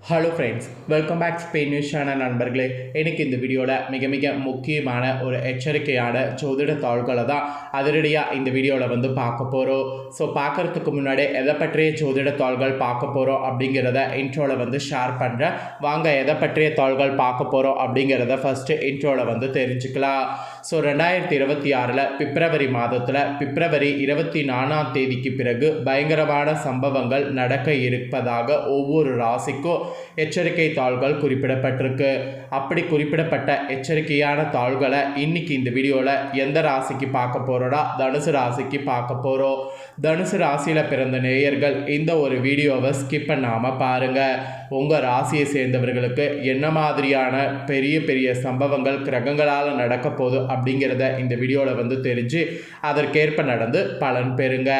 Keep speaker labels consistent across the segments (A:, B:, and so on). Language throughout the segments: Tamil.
A: Hello friends, welcome back Spain news channel நண்பர்களே. எனக்கு இந்த வீடியோவில் மிக முக்கியமான ஒரு எச்சரிக்கையான ஜோதிட தாள்களை தான் அதிரடியாக இந்த வீடியோவில் பார்க்க போகிறோம். ஸோ பார்க்குறதுக்கு முன்னாடி எதை பற்றிய ஜோதிட தாள்கள் பார்க்க போகிறோம் அப்படிங்கிறத இன்ட்ரோவில் ஷேர் பண்ணுறேன். வாங்க எதை பற்றிய தாள்கள் பார்க்க போகிறோம் அப்படிங்கிறத ஃபஸ்ட்டு இன்ட்ரோவில் தெரிஞ்சுக்கலாம். ஸோ 2026 பிப்ரவரி மாதத்தில் பிப்ரவரி 24ஆம் தேதிக்கு பிறகு பயங்கரமான சம்பவங்கள் நடக்க இருப்பதாக ஒவ்வொரு ராசிக்கும் எச்சரிக்கை தாள்கள் குறிப்பிடப்பட்டிருக்கு. அப்படி குறிப்பிடப்பட்ட எச்சரிக்கையான தாள்களை இன்னைக்கு இந்த வீடியோவில் எந்த ராசிக்கு பார்க்க போகிறோன்னா தனுசு ராசிக்கு பார்க்க போகிறோம். தனுசு ராசியில் பிறந்த நேயர்கள் இந்த ஒரு வீடியோவை ஸ்கிப் பண்ணாமல் பாருங்கள். உங்கள் ராசியை சேர்ந்தவர்களுக்கு என்ன மாதிரியான பெரிய சம்பவங்கள் கிரகங்களால் நடக்க போகுது அப்படிங்கிறத இந்த வீடியோவில் தெரிஞ்சு அதற்கேற்ப நடந்து பலன் பெறுங்க.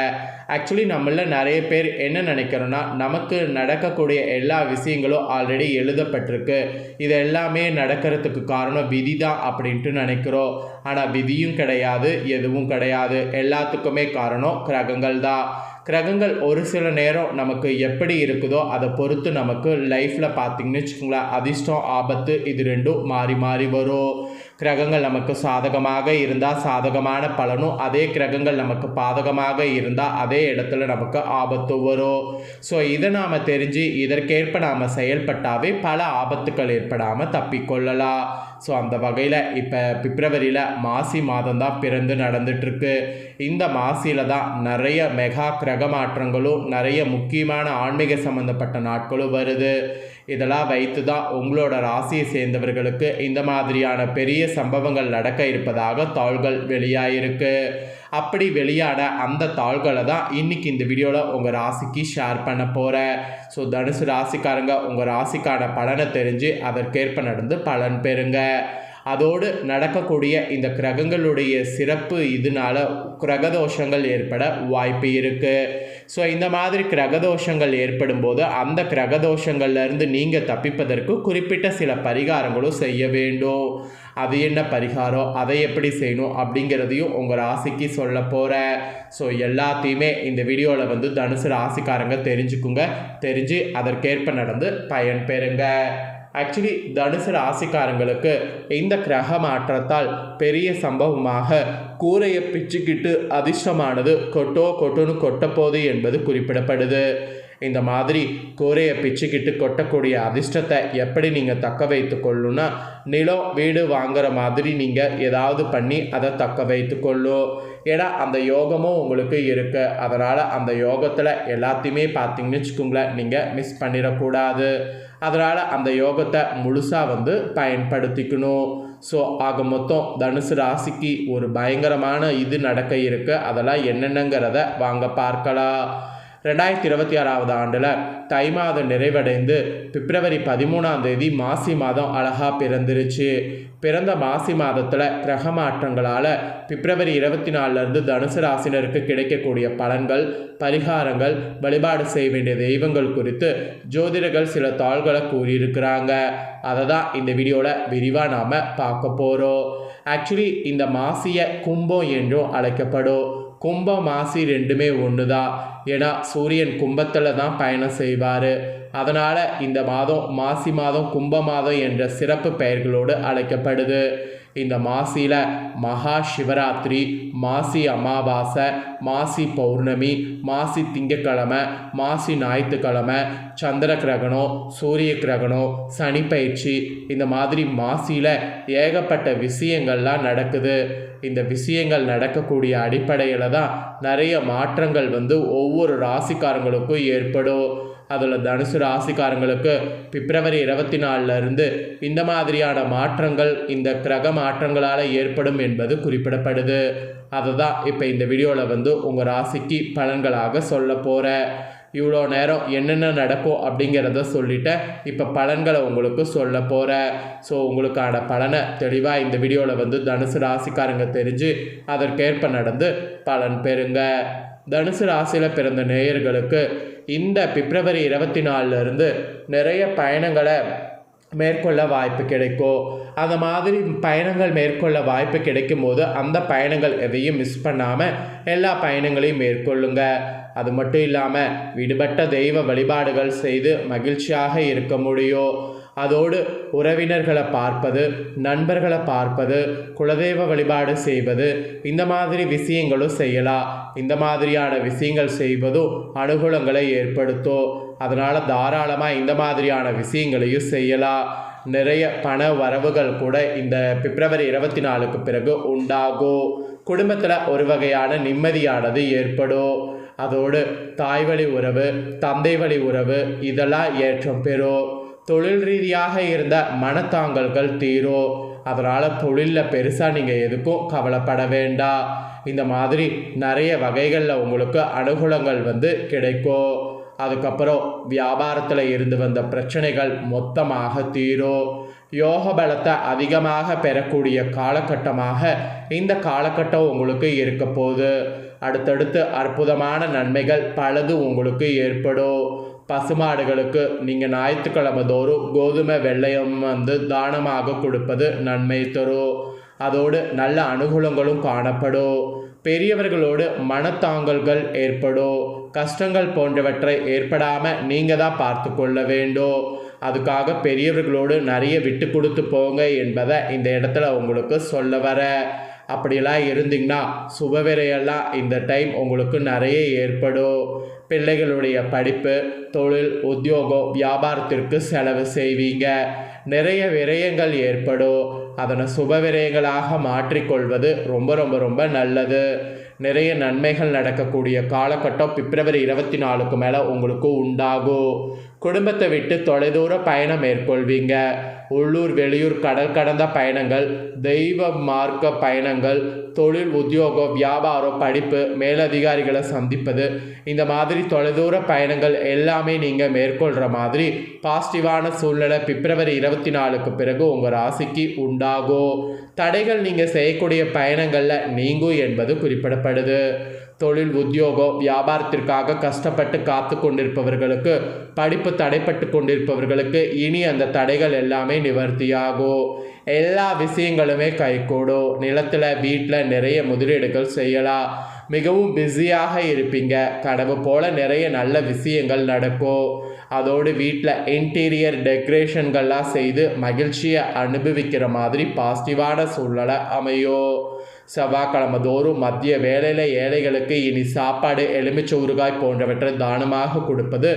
A: ஆக்சுவலி நம்மள நிறைய பேர் என்ன நினைக்கிறோன்னா, நமக்கு நடக்கக்கூடிய எல்லா விஷயங்களும் ஆல்ரெடி எழுதப்பட்டிருக்கு, இது எல்லாமே நடக்கிறதுக்கு காரணம் விதி தான் அப்படின்ட்டு நினைக்கிறோம். ஆனால் விதியும் கிடையாது, எதுவும் கிடையாது. எல்லாத்துக்குமே காரணம் கிரகங்கள் தான். கிரகங்கள் ஒரு சில நேரம் நமக்கு எப்படி இருக்குதோ அதை பொறுத்து நமக்கு லைஃப்பில் பார்த்திங்கன்னு வச்சுக்கோங்களேன், அதிர்ஷ்டம் ஆபத்து இது ரெண்டும் மாறி வரும். கிரகங்கள் நமக்கு சாதகமாக இருந்தால் சாதகமான பலனும், அதே கிரகங்கள் நமக்கு பாதகமாக இருந்தால் அதே இடத்துல நமக்கு ஆபத்து வரும். ஸோ இதை நாம் தெரிஞ்சு இதற்கேற்ப நாம் செயல்பட்டாவே பல ஆபத்துக்கள் ஏற்படாமல் தப்பிக்கொள்ளலாம். ஸோ அந்த வகையில் இப்போ பிப்ரவரியில் மாசி மாதம் தான் பிறந்து நடந்துட்டுருக்கு. இந்த மாசியில் தான் நிறைய மெகா கிரக மாற்றங்களும் நிறைய முக்கியமான ஆன்மீக சம்பந்தப்பட்ட நாட்களும் வருது. இதெல்லாம் வைத்து தான் உங்களோட ராசியை சேர்ந்தவர்களுக்கு இந்த மாதிரியான பெரிய சம்பவங்கள் நடக்க இருப்பதாக தாள்கள் வெளியாயிருக்கு. அப்படி வெளியான அந்த தாள்களை தான் இன்றைக்கி இந்த வீடியோவில் உங்கள் ராசிக்கு ஷேர் பண்ண போகிறேன். ஸோ தனுசு ராசிக்காரங்க உங்கள் ராசிக்கான பலனை தெரிஞ்சு அதற்கேற்ப நடந்து பலன் பெறுங்க. அதோடு நடக்கக்கூடிய இந்த கிரகங்களுடைய சிறப்பு இதனால் கிரகதோஷங்கள் ஏற்பட வாய்ப்பு இருக்குது. ஸோ இந்த மாதிரி கிரகதோஷங்கள் ஏற்படும் போது அந்த கிரகதோஷங்கள்லேருந்து நீங்கள் தப்பிப்பதற்கு குறிப்பிட்ட சில பரிகாரங்களும் செய்ய வேண்டும். அது என்ன பரிகாரம், அதை எப்படி செய்யணும் அப்படிங்கிறதையும் உங்கள் ராசிக்கு சொல்ல போகிறேன். ஸோ எல்லாத்தையுமே இந்த வீடியோவில் தனுசு ராசிக்காரங்க தெரிஞ்சுக்குங்க. தெரிஞ்சு அதற்கேற்ப நடந்து பயன் பெறுங்க. ஆக்சுவலி தனுசு ராசிக்காரங்களுக்கு இந்த கிரக மாற்றத்தால் பெரிய சம்பவமாக கூரையை பிச்சுக்கிட்டு அதிர்ஷ்டமானது கொட்டுன்னு கொட்டப்போகுது என்பது குறிப்பிடப்படுது. இந்த மாதிரி கூரையை பிச்சுக்கிட்டு கொட்டக்கூடிய அதிர்ஷ்டத்தை எப்படி நீங்கள் தக்க வைத்து கொள்ளணும்னா, நிலம் வீடு வாங்குற மாதிரி நீங்கள் ஏதாவது பண்ணி அதை தக்க வைத்து கொள்ளும். ஏன்னா அந்த யோகமும் உங்களுக்கு இருக்குது. அதனால் அந்த யோகத்தில் எல்லாத்தையுமே பார்த்தீங்கன்னு வச்சுக்கோங்களேன், நீங்கள் மிஸ் பண்ணிடக்கூடாது. அதனால் அந்த யோகத்தை முழுசாக பயன்படுத்திக்கணும். ஸோ ஆக மொத்தம் தனுசு ராசிக்கு ஒரு பயங்கரமான இது நடக்க இருக்குது. அதெல்லாம் என்னென்னங்கிறத வாங்க பார்க்கலாம். 2026 ஆண்டில் தை மாதம் நிறைவடைந்து பிப்ரவரி 13ஆம் தேதி மாசி மாதம் அழகாக பிறந்துருச்சு. பிறந்த மாசி மாதத்தில் கிரக மாற்றங்களால் பிப்ரவரி 24 தனுசு ராசினருக்கு கிடைக்கக்கூடிய பலன்கள், பரிகாரங்கள், வழிபாடு செய்ய வேண்டிய தெய்வங்கள் குறித்து ஜோதிடர்கள் சில தாள்களை கூறியிருக்கிறாங்க. அதை தான் இந்த வீடியோவில் விரிவாக நாம் பார்க்க போகிறோம். ஆக்சுவலி இந்த மாசியை கும்பம் என்றும் அழைக்கப்படும். கும்பம் மாசி ரெண்டுமே ஒன்று தான். ஏன்னா சூரியன் கும்பத்தில் தான் பயணம் செய்வார். அதனால் இந்த மாதம் மாசி மாதம் கும்ப மாதம் என்ற சிறப்பு பெயர்களோடு அழைக்கப்படுது. இந்த மாசியில் மகா சிவராத்திரி, மாசி அமாவாசை, மாசி பௌர்ணமி, மாசி திங்கக்கிழமை, மாசி ஞாயிற்றுக்கிழமை, சந்திர கிரகணம், சூரிய கிரகணம், சனி பயிற்சி, இந்த மாதிரி மாசியில் ஏகப்பட்ட விஷயங்கள்லாம் நடக்குது. இந்த விஷயங்கள் நடக்கக்கூடிய அடிப்படையில் தான் நிறைய மாற்றங்கள் ஒவ்வொரு ராசிக்காரங்களுக்கும் ஏற்படும். அதில் தனுசு ராசிக்காரங்களுக்கு பிப்ரவரி 24 இந்த மாதிரியான மாற்றங்கள் இந்த கிரக மாற்றங்களால் ஏற்படும் என்பது குறிப்பிடப்படுது. அதை தான் இப்போ இந்த வீடியோவில் உங்கள் ராசிக்கு பலன்களாக சொல்ல போகிறேன். இவ்வளோ நேரம் என்னென்ன நடக்கும் அப்படிங்கிறத சொல்லிவிட்டேன். இப்போ பலன்களை உங்களுக்கு சொல்ல போகிறேன். ஸோ உங்களுக்கான பலனை தெளிவாக இந்த வீடியோவில் தனுசு ராசிக்காரங்க தெரிஞ்சு அதற்கேற்ப நடந்து பலன் பெறுங்க. தனுசு ராசியில் பிறந்த நேயர்களுக்கு இந்த பிப்ரவரி 24 நிறைய பயணங்களை மேற்கொள்ள வாய்ப்பு கிடைக்கும். அந்த மாதிரி பயணங்கள் மேற்கொள்ள வாய்ப்பு கிடைக்கும் போது அந்த பயணங்கள் எதையும் மிஸ் பண்ணாமல் எல்லா பயணங்களையும் மேற்கொள்ளுங்க. அது மட்டும் இல்லாமல் விடுபட்ட தெய்வ வழிபாடுகள் செய்து மகிழ்ச்சியாக இருக்க முடியும். அதோடு உறவினர்களை பார்ப்பது, நண்பர்களை பார்ப்பது, குலதெய்வ வழிபாடு செய்வது, இந்த மாதிரி விஷயங்களும் செய்யலாம். இந்த மாதிரியான விஷயங்கள் செய்வதும் அனுகூலங்களை ஏற்படுத்தும். அதனால் தாராளமாக இந்த மாதிரியான விஷயங்களையும் செய்யலாம். நிறைய பண வரவுகள் கூட இந்த பிப்ரவரி 24க்கு பிறகு உண்டாகும். குடும்பத்தில் ஒரு வகையான நிம்மதியானது ஏற்படும். அதோடு தாய் வழி உறவு, தந்தை வழி உறவு இதெல்லாம் ஏற்றம் பெறும். தொழில் ரீதியாக இருந்த மனத்தாங்கல்கள் தீரும். அதனால் தொழிலில் பெருசாக நீங்கள் எதுக்கும் கவலைப்பட வேண்டாம். இந்த மாதிரி நிறைய வகைகளில் உங்களுக்கு அனுகூலங்கள் கிடைக்கும். அதுக்கப்புறம் வியாபாரத்தில் இருந்து வந்த பிரச்சனைகள் மொத்தமாக தீரும். யோக பலத்தை அதிகமாக பெறக்கூடிய காலகட்டமாக இந்த காலகட்டம் உங்களுக்கு இருக்க போகுது. அடுத்தடுத்து அற்புதமான நன்மைகள் பலது உங்களுக்கு ஏற்படும். பசுமாடுகளுக்கு நீங்கள் ஞாயிற்றுக்கிழமை தோறும் கோதுமை வெள்ளையம் தானமாக கொடுப்பது நன்மை தரும். அதோடு நல்ல அனுகூலங்களும் காணப்படும். பெரியவர்களோடு மனத்தாங்கல்கள் ஏற்படும். கஷ்டங்கள் போன்றவற்றை ஏற்படாமல் நீங்கள் தான் பார்த்து கொள்ள வேண்டும். அதுக்காக பெரியவர்களோடு நிறைய விட்டு கொடுத்து போங்க என்பதை இந்த இடத்துல உங்களுக்கு சொல்ல வர. அப்படிலாம் இருந்தீங்கன்னா சுபவிரையெல்லாம் இந்த டைம் உங்களுக்கு நிறைய ஏற்படும். பிள்ளைகளுடைய படிப்பு, தொழில், உத்தியோகம், வியாபாரத்திற்கு செலவு செய்வீங்க. நிறைய விரயங்கள் ஏற்படும். அதனை சுப விரயங்களாக மாற்றிக்கொள்வது ரொம்ப ரொம்ப ரொம்ப நல்லது. நிறைய நன்மைகள் நடக்கக்கூடிய காலகட்டம் பிப்ரவரி 24க்கு மேலே உங்களுக்கு உண்டாகும். குடும்பத்தை விட்டு தொலைதூர பயணம் மேற்கொள்வீங்க. உள்ளூர், வெளியூர், கடல் கடந்த பயணங்கள், தெய்வ மார்க்க பயணங்கள், தொழில், உத்தியோகம், வியாபாரம், படிப்பு, மேலதிகாரிகளை சந்திப்பது, இந்த மாதிரி தொலைதூர பயணங்கள் எல்லாமே நீங்கள் மேற்கொள்கிற மாதிரி பாசிட்டிவான சூழ்நிலை பிப்ரவரி 24க்கு பிறகு உங்கள் ராசிக்கு உண்டாகும். தடைகள் நீங்கள் செய்யக்கூடிய பயணங்களில் நீங்கும் என்பது குறிப்பிடப்படுது. தொழில், உத்தியோகம், வியாபாரத்திற்காக கஷ்டப்பட்டு காத்து கொண்டிருப்பவர்களுக்கு, படிப்பு தடைப்பட்டு கொண்டிருப்பவர்களுக்கு இனி அந்த தடைகள் எல்லாமே நிவர்த்தியாகும். எல்லா விஷயங்களுமே கைகூடும். நிலத்தில், வீட்டில் நிறைய முதலீடுகள் செய்யலாம். மிகவும் பிஸியாக இருப்பீங்க. கனவு போல நிறைய நல்ல விஷயங்கள் நடக்கும். அதோடு வீட்டில் இன்டீரியர் டெக்கரேஷன்கள்லாம் செய்து மகிழ்ச்சியை அனுபவிக்கிற மாதிரி பாசிட்டிவான சூழ்நிலை அமையும். செவ்வாய்க்கிழமை தோறும் மதிய வேளையில் ஏழைகளுக்கு இனி சாப்பாடு, எலுமிச்சை ஊறுகாய் போன்றவற்றை தானமாக கொடுப்பது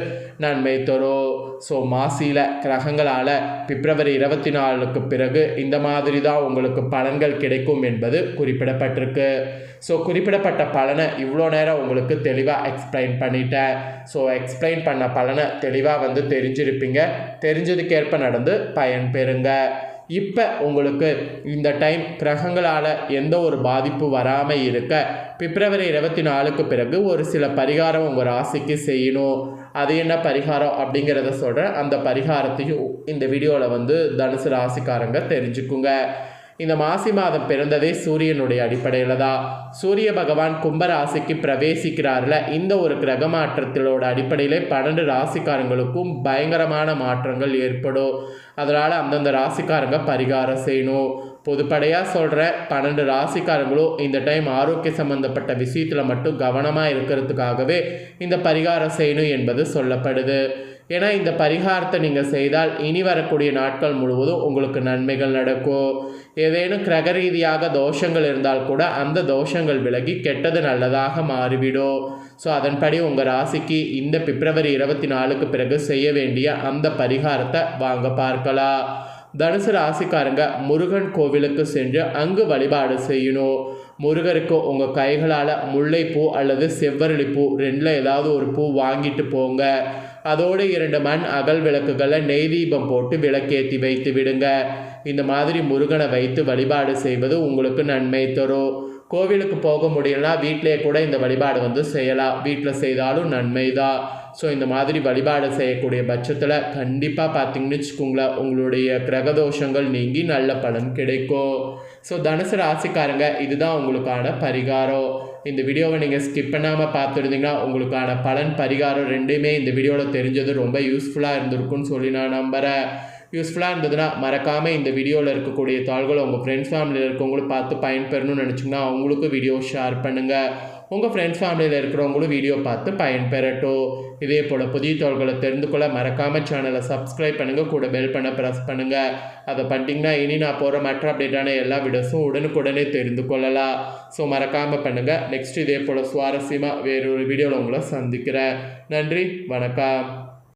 A: நன்மை தரும். ஸோ மாசியில் கிரகங்களால் பிப்ரவரி 24க்கு பிறகு இந்த மாதிரி தான் உங்களுக்கு பலன்கள் கிடைக்கும் என்பது குறிப்பிடப்பட்டிருக்கு. ஸோ குறிப்பிடப்பட்ட பலனை இவ்வளோ நேரம் உங்களுக்கு தெளிவாக எக்ஸ்பிளைன் பண்ணிட்டேன். ஸோ எக்ஸ்பிளைன் பண்ண பலனை தெளிவாக தெரிஞ்சிருப்பீங்க. தெரிஞ்சதுக்கேற்ப நடந்து பயன் பெறுங்க. இப்போ உங்களுக்கு இந்த டைம் கிரகங்களால் எந்த ஒரு பாதிப்பு வராமல் இருக்க பிப்ரவரி 24க்கு பிறகு ஒரு சில பரிகாரம் உங்கள் ராசிக்கு செய்யணும். அது என்ன பரிகாரம் அப்படிங்கிறத சொல்கிறேன். அந்த பரிகாரத்தையும் இந்த வீடியோவில் தனுசு ராசிக்காரங்க தெரிஞ்சுக்குங்க. இந்த மாசி மாதம் பிறந்ததே சூரியனுடைய அடிப்படையில் தான். சூரிய பகவான் கும்பராசிக்கு பிரவேசிக்கிறார்ல, இந்த ஒரு கிரக மாற்றத்திலோட அடிப்படையிலே 12 ராசிக்காரங்களுக்கும் பயங்கரமான மாற்றங்கள் ஏற்படும். அதனால் அந்தந்த ராசிக்காரங்க பரிகாரம் செய்யணும். பொதுப்படையாக சொல்கிற 12 ராசிக்காரங்களும் இந்த டைம் ஆரோக்கிய சம்பந்தப்பட்ட விஷயத்தில் மட்டும் கவனமாக இருக்கிறதுக்காகவே இந்த பரிகாரம் செய்யணும் என்பது சொல்லப்படுது. ஏன்னா இந்த பரிகாரத்தை நீங்கள் செய்தால் இனி வரக்கூடிய நாட்கள் முழுவதும் உங்களுக்கு நன்மைகள் நடக்கும். ஏதேனும் கிரக ரீதியாக தோஷங்கள் இருந்தால் கூட அந்த தோஷங்கள் விலகி கெட்டது நல்லதாக மாறிவிடும். ஸோ அதன்படி உங்கள் ராசிக்கு இந்த பிப்ரவரி 24க்கு பிறகு செய்ய வேண்டிய அந்த பரிகாரத்தை வாங்க பார்க்கலாம். தனுசு ராசிக்காரங்க முருகன் கோவிலுக்கு சென்று அங்கு வழிபாடு செய்யணும். முருகருக்கு உங்கள் கைகளால் முல்லைப்பூ அல்லது செவ்வரளிப்பூ ரெண்டில் ஏதாவது ஒரு பூ வாங்கிட்டு போங்க. அதோடு 2 மண் அகல் விளக்குகளை நெய் தீபம் போட்டு விளக்கேற்றி வைத்து விடுங்க. இந்த மாதிரி முருகனை வைத்து வழிபாடு செய்வது உங்களுக்கு நன்மை தரும். கோவிலுக்கு போக முடியலனா வீட்டிலே கூட இந்த வழிபாடு செய்யலாம். வீட்டில் செய்தாலும் நன்மை தான். ஸோ இந்த மாதிரி வழிபாடு செய்யக்கூடிய பட்சத்தில் கண்டிப்பாக பார்த்தீங்கன்னு வச்சுக்கோங்களேன், உங்களுடைய கிரகதோஷங்கள் நீங்கி நல்ல பலன் கிடைக்கும். ஸோ தனுசு ராசிக்காரங்க இதுதான் உங்களுக்கான பரிகாரம். இந்த வீடியோவை நீங்கள் ஸ்கிப் பண்ணாமல் பார்த்துருந்தீங்கன்னா உங்களுக்கான பலன், பரிகாரம் ரெண்டுமே இந்த வீடியோவில் தெரிஞ்சது ரொம்ப யூஸ்ஃபுல்லாக இருந்திருக்குன்னு சொல்லி நான் நம்புகிறேன். யூஸ்ஃபுல்லாக இருந்ததுன்னா மறக்காமல் இந்த வீடியோவில் இருக்கக்கூடிய தாள்களை உங்கள் ஃப்ரெண்ட்ஸ் ஃபேமிலியில் இருக்கவங்களும் பார்த்து பயன்பெறணும்னு நினச்சிங்கன்னா அவங்களுக்கும் வீடியோ ஷேர் பண்ணுங்கள். உங்கள் ஃப்ரெண்ட்ஸ் ஃபேமிலியில் இருக்கிறவங்களும் வீடியோ பார்த்து பயன்பெறட்டும். இதே போல் புதிய தகவல்களை தெரிந்து கொள்ள மறக்காமல் சேனலை சப்ஸ்கிரைப் பண்ணுங்கள், கூட பெல் பண்ண ப்ரெஸ் பண்ணுங்கள். அதை பண்ணிட்டீங்கன்னா இனி நான் போகிற மற்ற அப்டேட்டான எல்லா வீடியோஸும் உடனுக்குடனே தெரிந்து கொள்ளலாம். ஸோ மறக்காமல் பண்ணுங்கள். நெக்ஸ்ட் இதே போல் சுவாரஸ்யமாக வேறொரு வீடியோவில் உங்களை சந்திக்கிறேன். நன்றி, வணக்கம்.